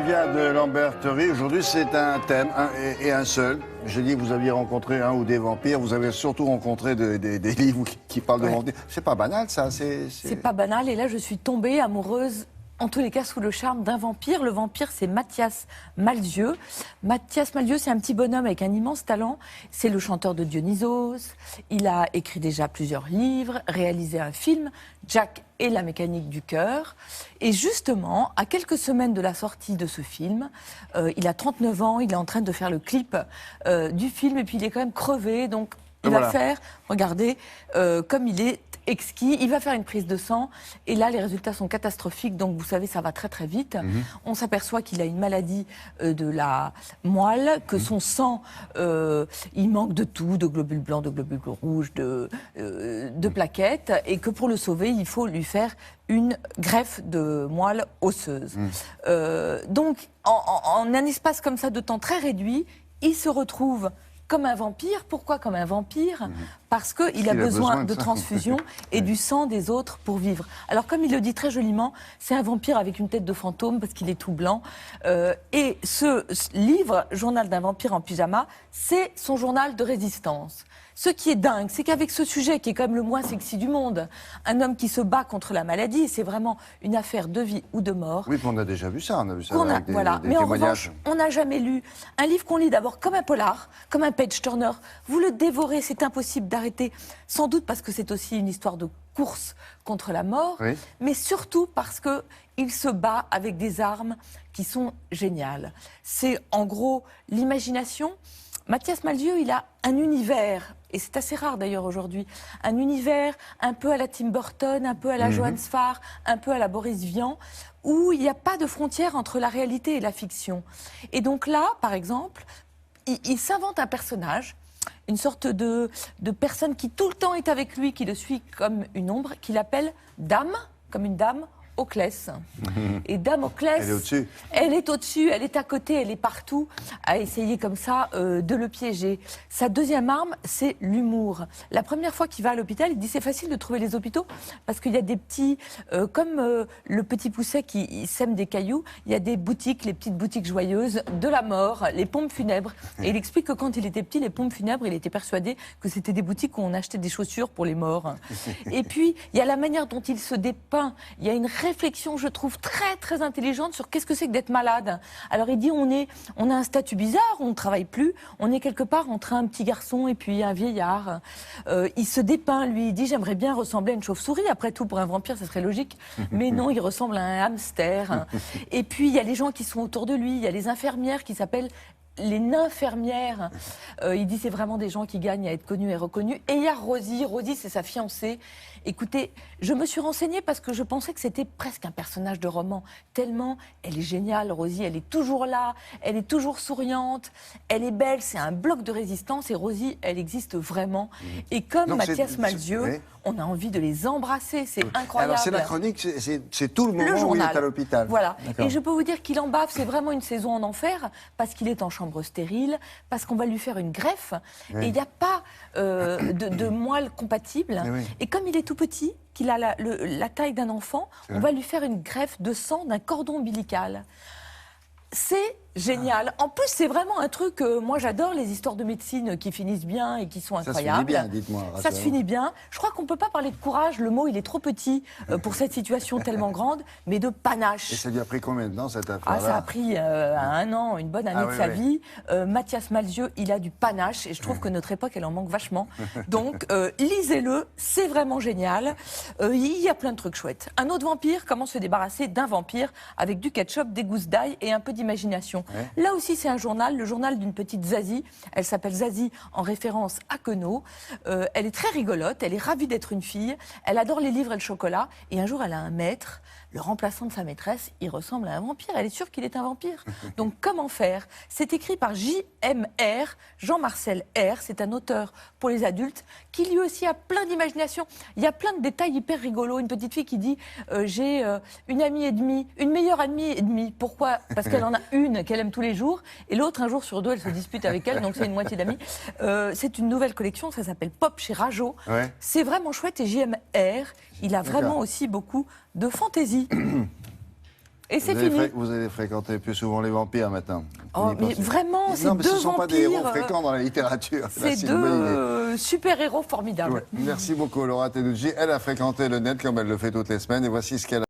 vient de Lamberterie. Aujourd'hui, c'est un thème et un seul. J'ai dit que vous aviez rencontré un ou des vampires. Vous avez surtout rencontré des livres qui parlent de vampires. C'est pas banal, ça. C'est pas banal. Et là, je suis tombée amoureuse, en tous les cas, sous le charme d'un vampire. Le vampire, c'est Mathias Malzieu. Mathias Malzieu, c'est un petit bonhomme avec un immense talent. C'est le chanteur de Dionysos. Il a écrit déjà plusieurs livres, réalisé un film, Jack et la mécanique du cœur. Et justement, à quelques semaines de la sortie de ce film, il a 39 ans, il est en train de faire le clip du film, et puis il est quand même crevé, donc il va faire, regardez, comme il est exquis, il va faire une prise de sang, et là les résultats sont catastrophiques, donc vous savez ça va très très vite. On s'aperçoit qu'il a une maladie de la moelle, que son sang, il manque de tout, de globules blancs, de globules rouges, de plaquettes, et que pour le sauver, il faut lui faire une greffe de moelle osseuse. Donc en un espace comme ça de temps très réduit, il se retrouve comme un vampire. Pourquoi comme un vampire? Parce qu'il a besoin de transfusion et du sang des autres pour vivre. Alors comme il le dit très joliment, c'est un vampire avec une tête de fantôme parce qu'il est tout blanc. Et ce livre, Journal d'un vampire en pyjama, c'est son journal de résistance. Ce qui est dingue, c'est qu'avec ce sujet qui est quand même le moins sexy du monde, un homme qui se bat contre la maladie, c'est vraiment une affaire de vie ou de mort. Oui, on a déjà vu ça, on a vu ça avec des Mais en témoignages. revanche, on n'a jamais lu un livre qu'on lit d'abord comme un polar, comme un page-turner. Vous le dévorez, c'est impossible d'arrêter, sans doute parce que c'est aussi une histoire de course contre la mort, mais surtout parce qu'il se bat avec des armes qui sont géniales. C'est en gros l'imagination. Mathias Malzieu, il a un univers, et c'est assez rare d'ailleurs aujourd'hui, un univers un peu à la Tim Burton, un peu à la Johann Sfar, un peu à la Boris Vian, où il n'y a pas de frontière entre la réalité et la fiction. Et donc là, par exemple, il s'invente un personnage, une sorte de personne qui tout le temps est avec lui, qui le suit comme une ombre, qu'il appelle Dame, comme une dame, Oclès. Et Dame Oclès, elle est au-dessus. Elle est au-dessus, elle est à côté, elle est partout, à essayer comme ça de le piéger. Sa deuxième arme, c'est l'humour. La première fois qu'il va à l'hôpital, il dit c'est facile de trouver les hôpitaux parce qu'il y a des petits, comme le petit pousset qui sème des cailloux, il y a des boutiques, les petites boutiques joyeuses de la mort, les pompes funèbres. Et il explique que quand il était petit, les pompes funèbres, il était persuadé que c'était des boutiques où on achetait des chaussures pour les morts. Et puis, il y a la manière dont il se dépeint, il y a une réflexion, je trouve, très très intelligente sur qu'est-ce que c'est que d'être malade. Alors il dit on a un statut bizarre, on ne travaille plus, on est quelque part entre un petit garçon et puis un vieillard. Il se dépeint, lui, il dit j'aimerais bien ressembler à une chauve-souris, après tout pour un vampire ça serait logique, mais non, il ressemble à un hamster. Et puis il y a les gens qui sont autour de lui, il y a les infirmières qui s'appellent les nymphermières. Il dit c'est vraiment des gens qui gagnent à être connus et reconnus. Et il y a Rosie, c'est sa fiancée. Écoutez, je me suis renseignée parce que je pensais que c'était presque un personnage de roman. Tellement elle est géniale, Rosie, elle est toujours là, elle est toujours souriante, elle est belle, c'est un bloc de résistance et Rosie, elle existe vraiment. Et comme Mathias Malzieu, on a envie de les embrasser, c'est incroyable. Alors c'est la chronique, c'est tout le moment où il est à l'hôpital. Voilà, et je peux vous dire qu'il en bave, c'est vraiment une saison en enfer, parce qu'il est en chambre stérile, parce qu'on va lui faire une greffe, et il n'y a pas de moelle compatible. Et comme il est tout petit, qu'il a la taille d'un enfant, on va lui faire une greffe de sang d'un cordon ombilical. C'est génial. En plus, c'est vraiment un truc, moi j'adore les histoires de médecine qui finissent bien et qui sont incroyables. Ça se finit bien, dites-moi. Ça se finit bien. Je crois qu'on ne peut pas parler de courage, le mot il est trop petit pour cette situation tellement grande, mais de panache. Et ça lui a pris combien de temps cette affaire-là? Ça a pris 1 an, une bonne année de sa vie. Mathias Malzieu, il a du panache et je trouve que notre époque, elle en manque vachement. Donc, lisez-le, c'est vraiment génial. Il y a plein de trucs chouettes. Un autre vampire, comment se débarrasser d'un vampire avec du ketchup, des gousses d'ail et un peu d'imagination. Là aussi, c'est un journal, le journal d'une petite Zazie. Elle s'appelle Zazie en référence à Queneau. Elle est très rigolote, elle est ravie d'être une fille. Elle adore les livres et le chocolat. Et un jour, elle a un maître, le remplaçant de sa maîtresse. Il ressemble à un vampire. Elle est sûre qu'il est un vampire. Donc, comment faire? C'est écrit par J.M.R., Jean-Marcel R. C'est un auteur pour les adultes qui lui aussi a plein d'imagination. Il y a plein de détails hyper rigolos. Une petite fille qui dit j'ai une amie et demie, une meilleure amie et demie. Pourquoi? Parce qu'elle en a une qu'elle aime tous les jours et l'autre, un jour sur deux, elle se dispute avec elle, donc c'est une moitié d'amis. C'est une nouvelle collection, ça s'appelle Pop chez Rajo. C'est vraiment chouette et JMR, il a vraiment aussi beaucoup de fantaisie. Et c'est fini. Vous allez fréquenter plus souvent les vampires maintenant. Oh, Vous y mais pensez? vraiment, c'est Non, mais deux ce ne sont pas des héros vampires. fréquents dans la littérature. Là, C'est une bonne idée. deux super-héros formidables. Ouais. Merci beaucoup, Laura Tenucci. Elle a fréquenté le net comme elle le fait toutes les semaines. Et voici ce qu'elle a